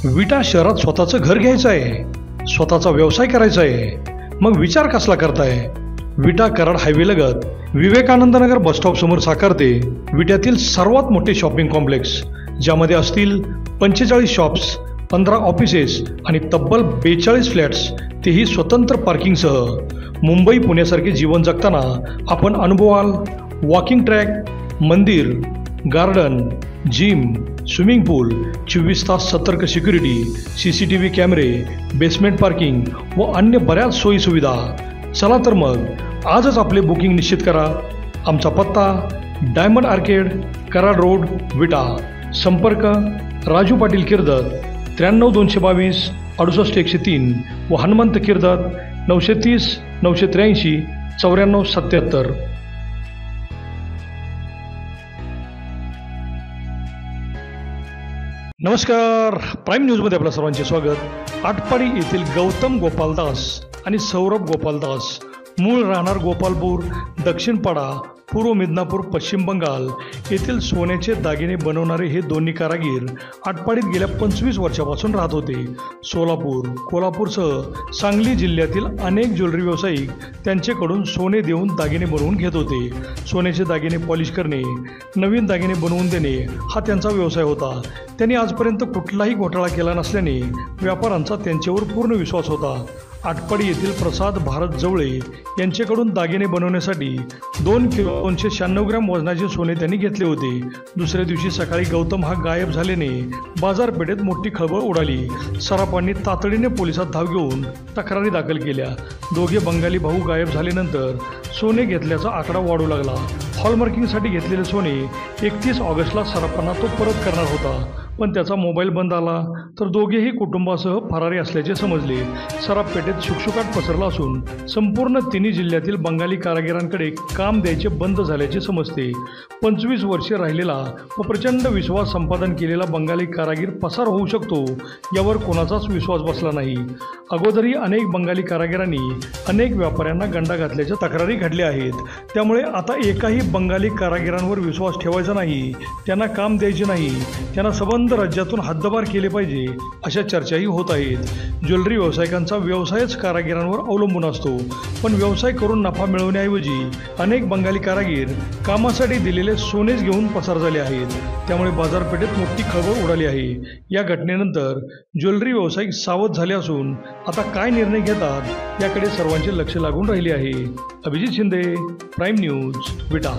विटा शहरात स्वतःचं घर घ्यायचं आहे, स्वतःचा व्यवसाय करायचा आहे, मग विचार कसला करताय? विटा कराड हायवे लगत विवेकानंद नगर बसस्टॉप समोर साकारते विट्यातील सर्वात मोठे शॉपिंग कॉम्प्लेक्स, ज्यामध्ये असतील 45 शॉप्स, 15 ऑफिसेस आणि तब्बल 42 फ्लॅट्स, तेही स्वतंत्र पार्किंगसह. मुंबई पुण्यासारखे जीवन जगताना आपण अनुभवाल वॉकिंग ट्रॅक, मंदिर, गार्डन, जिम, स्विमिंग पूल, 24 तास सतर्क सिक्युरिटी, CCTV कॅमेरे, बेसमेंट पार्किंग व अन्य बऱ्याच सोयीसुविधा. चला तर मग आजच आपले बुकिंग निश्चित करा. आमचा पत्ता डायमंड आर्केड, कराड रोड, विटा. संपर्क राजू पाटील किर्दत 93 222 68 103 व हनुमंत किर्दत 930 983 94 77. नमस्कार, प्राईम न्यूजमध्ये आपल्या सर्वांचे स्वागत. आटपाडी येथील गौतम गोपालदास आणि सौरभ गोपालदास, मूळ राहणार गोपालपूर, दक्षिणपाडा, पूर्व मिदनापूर, पश्चिम बंगाल येथील सोन्याचे दागिने बनवणारे हे दोन्ही कारागीर आटपाडीत गेल्या 25 वर्षापासून राहत होते. सोलापूर, कोल्हापूरसह सांगली जिल्ह्यातील अनेक ज्वेलरी व्यावसायिक त्यांच्याकडून सोने देऊन दागिने बनवून घेत होते. सोन्याचे दागिने पॉलिश करणे, नवीन दागिने बनवून देणे हा त्यांचा व्यवसाय होता. त्यांनी आजपर्यंत कुठलाही घोटाळा केला नसल्याने व्यापाऱ्यांचा त्यांच्यावर पूर्ण विश्वास होता. आटपाडी येथील प्रसाद भारत जवळे यांच्याकडून दागिने बनवण्यासाठी 2 किलो 296 ग्रॅम वजनाचे सोने त्यांनी घेतले होते. दुसऱ्या दिवशी सकाळी गौतम हा गायब झाल्याने बाजारपेठेत मोठी खळबळ उडाली. सराफांनी तातडीने पोलिसात धाव घेऊन तक्रारी दाखल केल्या. दोघे बंगाली भाऊ गायब झाल्यानंतर सोने घेतल्याचा आकडा वाढू लागला. हॉलमार्किंगसाठी घेतलेले सोने 31 ऑगस्टला सराफांना तो परत करणार होता, पण त्याचा मोबाईल बंद आला तर दोघेही कुटुंबासह फरारी असल्याचे समजले. सराफ पेठेत शुकशुकाट पसरला असून संपूर्ण तिन्ही जिल्ह्यातील बंगाली कारागिरांकडे काम द्यायचे बंद झाल्याचे समजते. 25 वर्षे राहिलेला व प्रचंड विश्वास संपादन केलेला बंगाली कारागीर पसार होऊ शकतो यावर कोणाचाच विश्वास बसला नाही. अगोदरही अनेक बंगाली कारागिरांनी अनेक व्यापाऱ्यांना गंडा घातल्याच्या तक्रारी घडल्या आहेत. त्यामुळे आता एकाही बंगाली कारागिरांवर विश्वास ठेवायचा नाही, त्यांना काम द्यायचे नाही, त्यांना संबंध राज्यातून हद्दपार केले पाहिजे अशा चर्चाही होत आहेत. ज्वेलरी व्यावसायिकांचा व्यवसायच कारागिरांवर अवलंबून असतो, पण व्यवसाय करून नफा मिळवण्याऐवजी अनेक बंगाली कारागीर कामासाठी दिलेले सोनेच घेऊन पसार झाले आहेत. त्यामुळे बाजारपेठेत मोठी खळबळ उडाली आहे. या घटनेनंतर ज्वेलरी व्यावसायिक सावध झाले असून आता काय निर्णय घेतात याकडे सर्वांचे लक्ष लागून राहिले आहे. अभिजित शिंदे, प्राईम न्यूज, विटा.